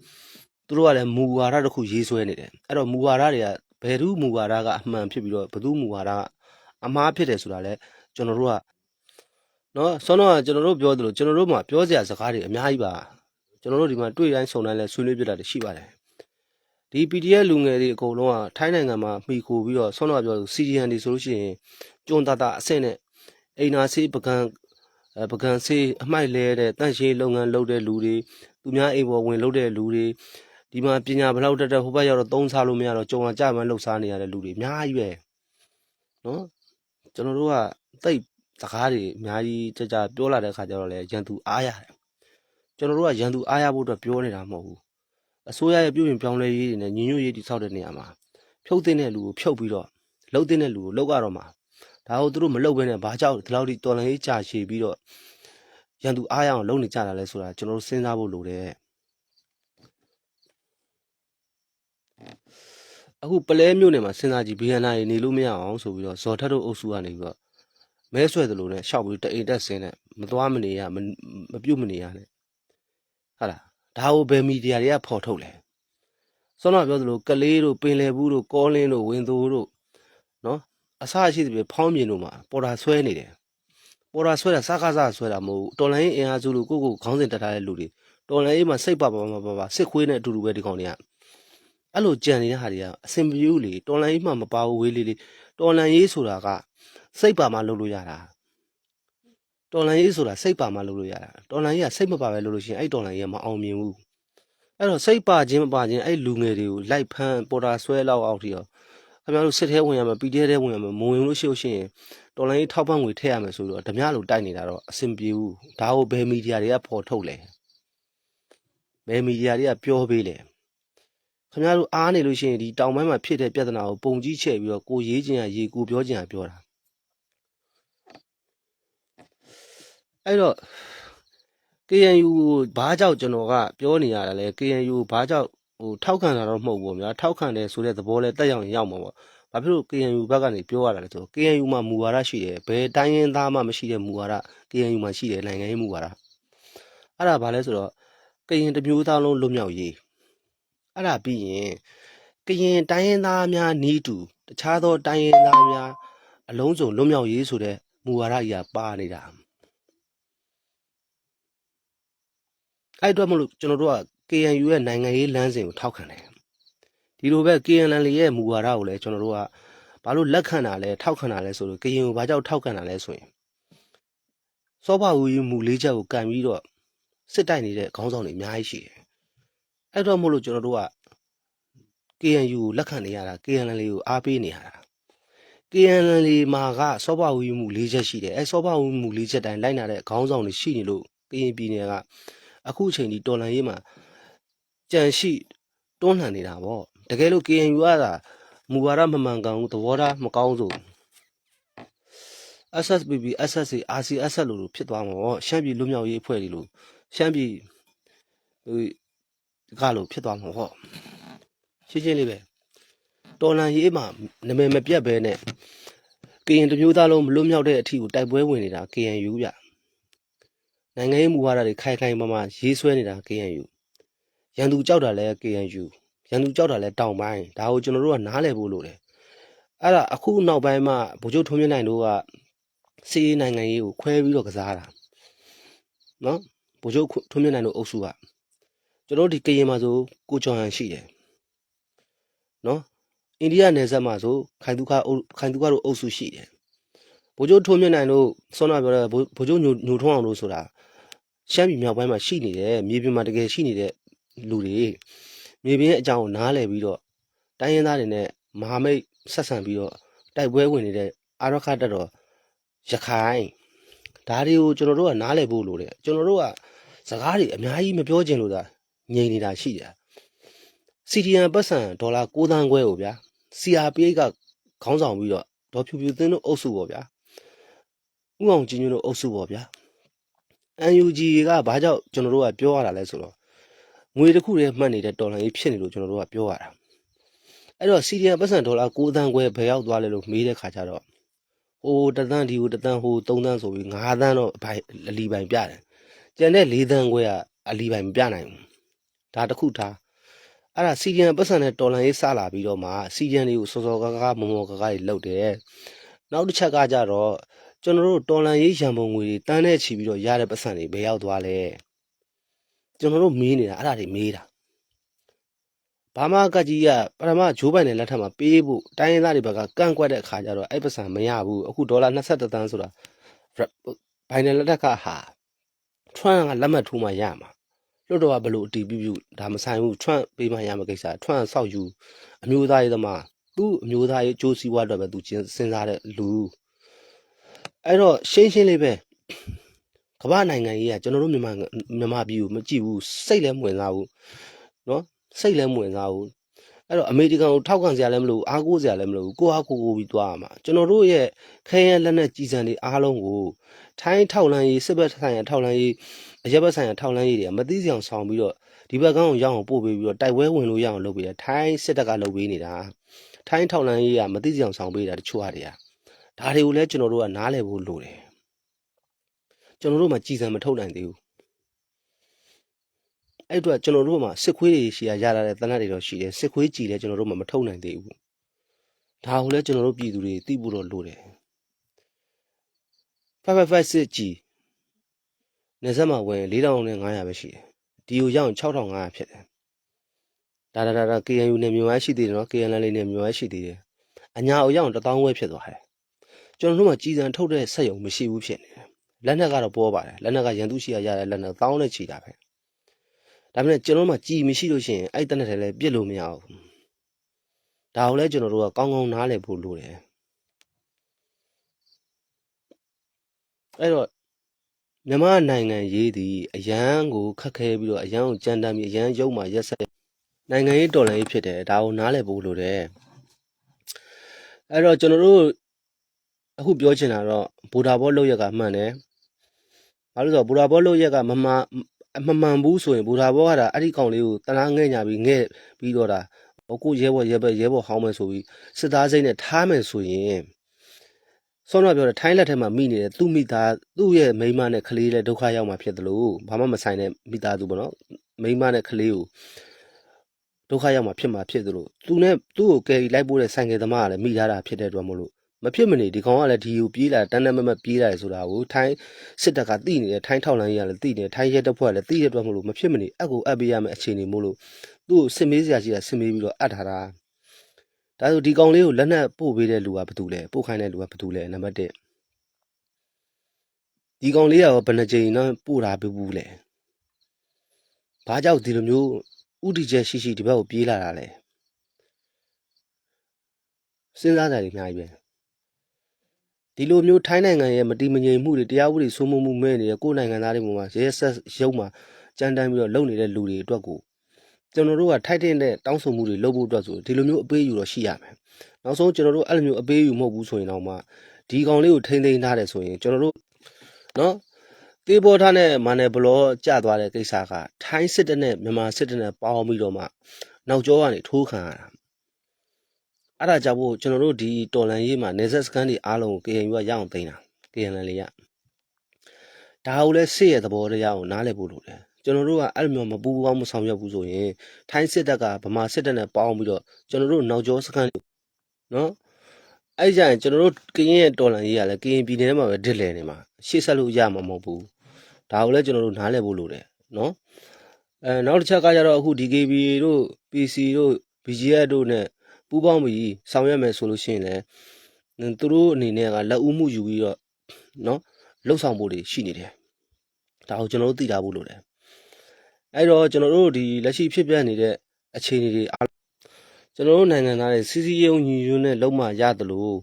သူတို့ကလည်းမူဝါဒတစ်ခုရေးဆွဲနေတယ်အဲ့တော့မူဝါဒတွေကဘယ်သူမူဝါဒကအမှန်ဖြစ်ပြီးတော့ဘယ်သူမူဝါဒကအမှားဖြစ်တယ်ဆိုတာလဲကျွန်တော်တို့ကနော်ဆောင်းတော့ကျွန်တော်တို့ပြောသလိုကျွန်တော်တို့မှာပြောစရာစကားတွေအများကြီးပါကျွန်တော်တို့ဒီမှာတွေ့တိုင်းဆုံတိုင်းလဲဆွေးနွေးပြတာတွေရှိပါတယ်ဒီ PDF လူငယ်တွေအကုန်လုံးကထိုင်းနိုင်ငံမှာမှီခိုပြီးတော့ဆောင်းတော့ပြော CDN တွေဆိုလို့ရှိရင်ကျွန်းတာအဆင့်နဲ့အိမ်နာဆေးပကံဆေးအမိုက်လဲတဲ့တန့်ရှင်းလုပ်ငန်းလုပ်တဲ့လူတွေသူများအိမ်ပေါ်ဝင်လုပ်တဲ့လူတွေဒီမှာပညာဘလောက်တက်ဟိုဘက်ရောက်တော့သုံးစားလို့မရတော့ကြုံကြမ်းလှုပ်ရှားနေရတဲ့လူတွေအများကြီးပဲနော်ကျွန်တော်တို့ကတိတ် စကားတွေအများကြီးကြာပြောလာတဲ့ခါကျတော့လေရန်သူအားရတယ်ကျွန်တော်တို့ကရန်သူအားရဖို့အတွက်ပြောနေတာမဟုတ်ဘူးအစိုးရရဲ့ပြုပြင်ပြောင်းလဲရေးတွေနဲ့ညီညွတ်ရေးတည်ဆောက်တဲ့နေရာမှာဖြုတ်တဲ့လူကိုဖြုတ်ပြီးတော့လှုပ်တဲ့လူကိုလှုပ်ရတော့မှာဒါကိုသူတို့မလှုပ်ဘဲနဲ့ဘာကြောင့်ဒီလောက်ထိတော်လှန်ရေးကြာရှည်ပြီးတော့ရန်သူအားရအောင်လုပ်နေကြတာလဲဆိုတာကျွန်တော်တို့စဉ်းစားဖို့လိုတယ်အခုပလဲမြို့နယ်မှာစဉ်းစားကြည့် BNI နေလို့မရအောင်ဆိုပြီးတော့ဇော်ထက်တို့အုပ်စုကနေပြီးတော့မဲဆွဲသလိုနဲ့ရှောက်ပြီးတအိမ်တက်ဆင်းနဲ့မသွားမနေရမပြုတ်မနေရနဲ့ဟာလားဒါကိုဘယ်မီဒီယာတွေကဖော်ထုတ်လဲစောနပြောသလိုကလေးတို့ပင်လယ်ဘူးတို့ကောလင်းတို့ဝင်းသိုးတို့နော်အစားရှိတဲ့ဖောင်းမြင်တို့မှာပေါ်တာဆွဲနေတယ်ပေါ်တာဆွဲတာစကားစားဆွဲတာမဟုတ်တော်လိုင်းအင်အားစုလို့ကိုခေါင်းစဉ်တက်ထားတဲ့လူတွေတော်လိုင်းမှာစိတ်ပါစစ်ခွေးနဲ့အတူတူပဲဒီကောင်တွေကအဲ့လိုကြံနေတဲ့ဟာတွေကအစင်ပြူးလေတော်လိုင်းမှမပါဘူးဝေးလေးတော်လိုင်းရေးဆိုတာကစိတ်ပါမှလုပ်လို့ရတာတော်လိုင်းရေးဆိုတာစိတ်ပါမှလုပ်လို့ရတာတော်လိုင်းရေးကစိတ်မပါပဲလုပ်လို့ရှိရင်အဲ့တော်လိုင်းရေးကမအောင်မြင်ဘူးအဲ့တော့စိတ်ပါခြင်းမပါခြင်းအဲ့လူငယ်တွေကိုလိုက်ဖမ်းပေါ်တာဆွဲလောက်အောင်ထီရောခင်ဗျားတို့စစ်ထဲဝင်ရမယ်ပီတဲထဲဝင်ရမယ်မဝင်လို့ရှိရင်တော်လိုင်းရေးထောက်ပံ့ငွေထည့်ရမယ်ဆိုတော့ဓမြလိုတိုက်နေတာတော့အဆင်ပြေဘူးဒါကိုဘယ်မီဒီယာတွေကပေါ်ထုတ်လဲဘယ်မီဒီယာတွေကပြောပေးလဲခင်ဗျားတို့အားနေလို့ရှိရင်ဒီတောင်ပိုင်းမှာဖြစ်တဲ့ပြဿနာကိုပုံကြီးချဲ့ပြီးတော့ကိုရေးခြင်းကရေးကိုပြောခြင်းကပြောတာအဲ့တော့ KNU ဘာကြောင့်ကျွန်တော်ကပြောနေရတာလဲ KNU ဘာကြောင့်ထောက်ခံတာတော့မဟုတ်ဘူးဗျာထောက်ခံတယ်ဆိုတဲ့သဘောလဲတက်ရောက်ရင်ရောက်မှာပေါ့ဘာဖြစ်လို့ KNU ဘက်ကနေပြောရတာလဲဆိုတော့ KNU မှာမူဝါဒရှိတယ်ဘယ်တိုင်းရင်းသားမှမရှိတဲ့မူဝါဒ KNU မှာရှိတယ်နိုင်ငံရေးမူဝါဒအဲ့ဒါဘာလဲဆိုတော့ကရင်တစ်မျိုးသားလုံးလွတ်မြောက်ရေးအဲ့ဒါပြီးရင်ကရင်တိုင်းရင်းသားများနီးတူတခြားသောတိုင်းရင်းသားများအလုံးစုံလွတ်မြောက်ရေးဆိုတဲ့မူဝါဒကြီးကပါနေတာအဲ့အတွက်မလို့ကျွန်တော်တို့က KNU ရဲ့နိုင်ငံရေးလမ်းစဉ်ကိုထောက်ခံတယ်ဒီလိုပဲ KNL ရဲ့မူဝါဒကိုလည်းကျွန်တော်တို့ကဘာလို့လက်ခံတာလဲထောက်ခံတာလဲဆိုတော့ KNU ဘာကြောင့်ထောက်ခံတာလဲဆိုရင်စောဘဝီမူလေးချက်ကိုကန်ပြီးတော့စစ်တိုက်နေတဲ့ခေါင်းဆောင်တွေအများကြီးရှိတယ်အဲ့တော့မို့လို့ကျွန်တော်တို့က KNU ကိုလက်ခံနေရတာ KNL ကိုအားပေးနေရတာ KNL မှာကစောဘဝီမူလေးချက်ရှိတယ်အဲစောဘဝီမူလေးချက်တိုင်းလိုက်နာတဲ့ခေါင်းဆောင်တွေရှိနေလို့ကရင်ပြည်နယ်ကအခုအချိန်ဒီတော်လန်ရေးမှာကြံရှိတွန်းလှန်နေတာပေါ့တကယ်လို့ KNU ကသာမူဝါဒမမှန်ကန်ဘူးသဘောထားမကောင်းဆို SSPP SSA RCSS လို့ဖြစ်သွားမှာပေါ့ရှမ်းပြည်လူမျိုးရေးအဖွဲ့တွေလို့ရှမ်းပြည်ကလို့ဖြစ်သွားမှာပေါ့ရှင်းရှင်းလေးပဲတော်လန်ရေးမှာနာမည်မပြတ်ပဲနဲ့ကရင်တစ်မျိုးသားလုံးမလွတ်မြောက်တဲ့အထီကိုတိုက်ပွဲဝင်နေတာ KNU ဗျနိုင်ငံရေးမူဝါဒတွေခိုင်ခိုင်မာမာရေးဆွဲနေတာ KNU ရန်သူကြောက်တာလဲ KNU ရန်သူကြောက်တာလဲတောင်ပိုင်းဒါကိုကျွန်တော်တို့ကနားလည်ဖို့လိုတယ်အဲ့ဒါအခုနောက်ပိုင်းမှာဗိုလ်ချုပ်ထွန်းမြင့်နိုင်တို့ကစီးနိုင်ငံရေးကိုခွဲပြီးတော့ကစားတာနော်ဗိုလ်ချုပ်ထွန်းမြင့်နိုင်တို့အုပ်စုကကျွန်တော်တို့ဒီကရင်မှာဆိုကိုကျော်ဟန်ရှိတယ်နော်အိန္ဒိယနယ်စပ်မှာဆိုခိုင်သူခတို့အုပ်စုရှိတယ်ဗိုလ်ချုပ်ထွန်းမြင့်နိုင်တို့စောနာပြောတဲ့ဗိုလ်ချုပ်ညိုထွန်းအောင်တို့ဆိုတာရှမ်းပြည်မြောက်ပိုင်းမှာရှိနေတယ်မြေပြင်မှာတကယ်ရှိနေတဲ့လူတွေမြေပြင်ရဲ့အကြောင်းကိုနားလည်ပြီးတော့တိုင်းရင်းသားတွေနဲ့မဟာမိတ်ဆက်ဆံပြီးတော့တိုက်ပွဲဝင်နေတဲ့အာရခတက်တော်ရခိုင်ဒါတွေကိုကျွန်တော်တို့ကနားလည်ဖို့လိုတယ်ကျွန်တော်တို့ကစကားတွေအများကြီးမပြောချင်လို့သာငြိမ်နေတာရှိတယ် CDN ပတ်စံဒေါ်လာ9သန်းခွဲကိုဗျာ CRPH ကခေါင်းဆောင်ပြီးတော့ဒေါ်ဖြူဖြူသင်းတို့အုပ်စုပေါ့ဗျာဥအောင်ကျင်းတို့အုပ်စုပေါ့ဗျာ NUG ကဘာကြောင့်ကျွန်တော်တို့ကပြောရတာလဲဆိုတော့ငွေတစ်ခုတည်းမှတ်နေတဲ့တော်လှန်ရေးဖြစ်နေလို့ကျွန်တော်တို့ကပြောရတာအဲ့တော့ CDN ပတ်စံဒေါ်လာ9သန်းခွဲဘယ်ရောက်သွားလဲလို့မေးတဲ့ခါကျတော့ဟိုတသန်းဒီဟိုတသန်းဟို3သန်းဆိုပြီး9သန်းတော့အလီပိုင်ပြတယ်ကျန်တဲ့4သန်းခွဲကအလီပိုင်မပြနိုင်ဘူးဒါတစ်ခုထားအဲ့ဒါ CDN ပတ်စံနဲ့တော်လှန်ရေးစလာပြီးတော့မှ CDN တွေကိုစောစောကားကားမောမောကားကားတွေလုပ်တယ်နောက်တစ်ချက်ကကြတော့ကျွန်တော်တို့တော်လှန်ရေးရန်ပုံငွေတွေတန်းနဲ့ချီပြီးတော့ရတဲ့ပတ်စံတွေဘယ်ရောက်သွားလဲကျွန်တော်တို့မေးနေတာအဲ့ဒါတွေမေးတာဘာမှကကြီးကပထမဂျိုးပိုင်နဲ့လက်ထက်မှာပေးဖို့တိုင်းရင်းသားတွေဘက်ကကန့်ကွက်တဲ့အခါကျတော့အဲ့ပတ်စံမရဘူးအခုဒေါ်လာ21သန်းဆိုတာဘိုင်နယ်လက်ထက်ကဟာထရန့်ကလက်မှတ်ထိုးမှရမှာလွတ်တော်ကဘလို့အတီးပြဒါမဆိုင်ဘူးထရန့်ပေးမှရမှာကိစ္စထရန့်ဆောက်ယူအမျိုးသားရေးသမားသူ့အမျိုးသားရေးအကျိုးစီးပွားအတွက်ပဲသူစဉ်းစားတဲ့လူ အဲ့တော့ရှင်းရှင်းလေးပဲကမ္ဘာနိုင်ငံကြီးကကျွန်တော်တို့မြန်မာပြည်ကိုမကြည့်ဘူးစိတ်လည်းမဝင်စားဘူးနော်စိတ်လည်းမဝင်စားဘူးအဲ့တော့အမေရိကန်ကိုထောက်ခံစရာလည်းမလိုဘူးအားကိုးစရာလည်းမလိုဘူးကိုအားကိုပြီးသွားရမှာကျွန်တော်တို့ရဲ့ခဲယမ်းလက်နက်ကြီးစံတွေအားလုံးကိုထိုင်းထောက်လန်းရေးစစ်ဘက်ဆိုင်ရာထောက်လန်းရေးအရက်ဘက်ဆိုင်ရာထောက်လန်းရေးတွေကမသိစအောင်ဆောင်ပြီးတော့ဒီဘက်ကန်းကိုရောက်အောင်ပို့ပေးပြီးတော့တိုက်ပွဲဝင်လို့ရအောင်လုပ်ပေးတယ်ထိုင်းစစ်တပ်ကလုပ်ပေးနေတာထိုင်းထောက်လန်းရေးကမသိစအောင်ဆောင်ပေးတာတချို့ဟာတွေကဒါတွေကိုလည်းကျွန်တော်တို့ကနားလည်ဖို့လိုတယ်ကျွန်တော်တို့မှကြည်စံမထုတ်နိုင်သေးဘူးအဲ့အတွက်ကျွန်တော်တို့မှစစ်ခွေးတွေရှီရရလာတဲ့တနတ်တွေတော့ရှိတယ်စစ်ခွေးကြည်လည်းကျွန်တော်တို့မှမထုတ်နိုင်သေးဘူးဒါကိုလည်းကျွန်တော်တို့ပြည်သူတွေသိဖို့တော့လိုတယ်555စစ်ကြည်နေဆက်မှာဝင်4500ပဲရှိတယ်ဒီကိုရောက်ရင်6500ဖြစ်တယ်ဒါ KNU နဲ့မြို့ဝဲရှိသေးတယ်နော် KNL နဲ့မြို့ဝဲရှိသေးတယ်အညာကိုရောက်ရင်1000ဝဲဖြစ်သွားတယ်ကျွန်တော်တို့မှကြည်စံထုတ်တဲ့စက်ရုံမရှိဘူးဖြစ်နေတယ်လက်နက်ကတော့ပေါ်ပါတယ်လက်နက်ကရန်သူရှိရရတဲ့လက်နက်1000နဲ့ချီတာပဲဒါပေမဲ့ကျွန်တော်တို့မှကြည်မရှိလို့ရှိရင်အဲ့တနက်ထဲလည်းပြစ်လို့မရဘူးဒါကိုလည်းကျွန်တော်တို့ကကောင်းကောင်းနားလည်ဖို့လိုတယ်အဲ့တော့မြန်မာနိုင်ငံရေးသည်အရန်ကိုခက်ခဲပြီးတော့အရန်ကိုကြမ်းတမ်းပြီးအရန်ရုပ်မှရက်ဆက်နိုင်ငံရေးတော်လှန်ရေးဖြစ်တယ်ဒါကိုနားလည်ဖို့လိုတယ်အဲ့တော့ကျွန်တော်တို့အခုပြောချင်တာတော့ဘူတာဘောလောက်ရက်ကမှန်တယ်ဘာလို့ဆိုတော့ဘူတာဘောလောက်ရက်ကမမှန်ဘူးဆိုရင်ဘူတာဘောကဒါအဲ့ဒီကောင်လေးကိုတလားငဲ့ညာပြီးငဲ့ပြီးတော့ဒါကိုရဲဘော်ဟောင်းမယ်ဆိုပြီးစစ်သားစိတ်နဲ့ထားမယ်ဆိုရင်ဆောင်းတော့ပြောတယ်ထိုင်းလက်ထက်မှာမိနေတယ်သူ့မိသားသူ့ရဲ့မိန်းမနဲ့ကလေးလည်းဒုက္ခရောက်မှာဖြစ်တယ်လို့ဘာမှမဆိုင်တဲ့မိသားစုပေါ့နော်မိန်းမနဲ့ကလေးကိုဒုက္ခရောက်မှာဖြစ်တယ်လို့သူနဲ့သူ့ကိုကယ်ရီလိုက်ပို့တဲ့ဆိုင်ကယ်သမားကလည်းမိထားတာဖြစ်တဲ့အတွက်မလို့မဖြစ်မနေဒီကောင်ကလည်းဒီကိုပြေးလာတန်းတန်းမပြေးလာတယ်ဆိုတာကိုထိုင်းစစ်တပ်ကသိနေတယ်ထိုင်းထောက်လန်းရေးကလည်းသိနေတယ်ထိုင်းရဲတပ်ဖွဲ့ကလည်းသိတဲ့အတွက်မလို့မဖြစ်မနေအကူအပ်ပေးရမယ့်အခြေအနေမို့လို့သူ့ကိုစစ်မေးစရာရှိတာစစ်မေးပြီးတော့အပ်ထားတာဒါဆိုဒီကောင်လေးကိုလက်နက်ပို့ပေးတဲ့လူကဘာတူလဲပို့ခိုင်းတဲ့လူကဘာတူလဲနံပါတ်1ဒီကောင်လေးကရောဘယ်နှကြိမ်တော့ပို့တာဘူးလဲဘာကြောင့်ဒီလိုမျိုးဥတီချက်ရှိဒီဘက်ကိုပြေးလာတာလဲစဉ်းစားကြတယ်အများကြီးပဲဒီလိုမျိုးထိုင်းနိုင်ငံရဲ့မတိမငြိမ်မှုတွေတရားဥပဒေစိုးမိုးမှုမဲ့နေတဲ့ကိုယ်နိုင်ငံသားတွေပေါ်မှာရဲဆက်ရုံမှာကြမ်းတမ်းပြီးတော့လုပ်နေတဲ့လူတွေအတွက်ကိုကျွန်တော်တို့ကထိုက်တဲ့တောင်းဆိုမှုတွေလုပ်ဖို့အတွက်ဆိုဒီလိုမျိုးအပေးယူတော့ရှိရမယ်နောက်ဆုံးကျွန်တော်တို့အဲ့လိုမျိုးအပေးယူမဟုတ်ဘူးဆိုရင်တော့မှဒီကောင်လေးကိုထိန်းသိမ်းထားတယ်ဆိုရင်ကျွန်တော်တို့နော်တေးပေါ်ထားနဲ့မာနယ်ဘလောကျသွားတဲ့ကိစ္စကထိုင်းစစ်တပ်နဲ့မြန်မာစစ်တပ်နဲ့ပေါင်းပြီးတော့မှနောက်ကျောကနေထိုးခံရတာအဲ့ဒါကြောင့်မို့ကျွန်တော်တို့ဒီတော်လန်ရေးမှာနေဆက်စကန်တွေအားလုံးကို KNU ကရအောင်သိမ်းတာ KNL ကဒါကိုလည်းစစ်ရဲ့သဘောတရားကိုနားလည်ဖို့လိုတယ်ကျွန်တော်တို့ကအဲ့လိုမျိုးမပူပေါင်းမဆောင်ရွက်ဘူးဆိုရင်ထိုင်းစစ်တပ်ကဗမာစစ်တပ်နဲ့ပေါင်းပြီးတော့ကျွန်တော်တို့နောက်ကျောစကန်နော်အဲ့ကြရင်ကျွန်တော်တို့ကရင်ရဲ့တော်လန်ရေးကလည်းကရင်ပြည်နယ်မှာပဲဒစ်လဲနေမှာရှေ့ဆက်လို့ရမှာမဟုတ်ဘူးဒါကိုလည်းကျွန်တော်တို့နားလည်ဖို့လိုတယ်နော်နောက်တစ်ချက်ကကြတော့အခု DKB တို့ PC တို့ BGF တို့နဲ့ပူးပေါင်းပြီးဆောင်ရွက်မယ်ဆိုလို့ရှိရင်လည်းသူတို့အနေနဲ့ကလက်ဦးမှုယူပြီးတော့နော်လှုပ်ဆောင်ဖို့တွေရှိနေတယ်ဒါကိုကျွန်တော်တို့သိထားဖို့လိုတယ်အဲ့တော့ကျွန်တော်တို့ဒီလက်ရှိဖြစ်ပျက်နေတဲ့အခြေအနေတွေကျွန်တော်တို့နိုင်ငံသားတွေစီစီရုံညီညွတ်နဲ့လုံးမရတယ်လို့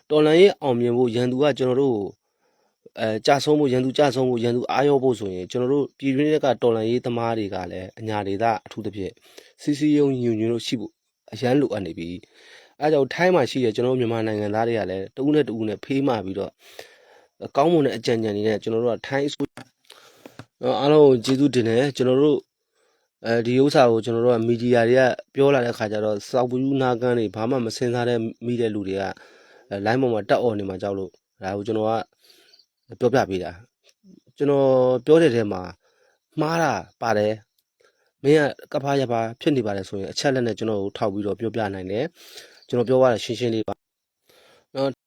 တော်လန်ရေးအောင်မြင်ဖို့ရန်သူကကျွန်တော်တို့ကြာဆုံးဖို့ရန်သူကြာဆုံးဖို့ရန်သူအားရောဖို့ဆိုရင်ကျွန်တော်တို့ပြည်တွင်းကတော်လန်ရေးသမားတွေကလည်းအညာဒေသအထူးသဖြင့်စီစီရုံညီညွတ်လို့ရှိဖို့အရန်လိုအပ်နေပြီအဲကြောင့်ထိုင်းမှာရှိတဲ့ကျွန်တော်တို့မြန်မာနိုင်ငံသားတွေကလည်းတဦးနဲ့တဦးနဲ့ဖေးမှပြီးတော့ကောင်းမွန်တဲ့အကြံဉာဏ်တွေနဲ့ကျွန်တော်တို့ကထိုင်းအားလုံးကျေးဇူးတင်တယ်ကျွန်တော်တို့ဒီဥစ္စာကိုကျွန်တော်တို့ကမီဒီယာတွေကပြောလာတဲ့ခါကျတော့စောက်ဘူးနာကန်တွေဘာမှမစင်စားတဲ့မိတဲ့လူတွေကလိုင်းပေါ်မှာတက်អော်နေမှာကြောက်လို့ဒါကိုကျွန်တော်ကပြောပြပေးတာကျွန်တော်ပြောတဲ့ထဲမှာမှားတာပါတယ်မင်းကကဖားရပါဖြစ်နေပါတယ်ဆိုရင်အချက်လက်နဲ့ကျွန်တော်ကိုထောက်ပြီးတော့ပြောပြနိုင်တယ်ကျွန်တော်ပြောရတာရှင်းရှင်းလေးပါ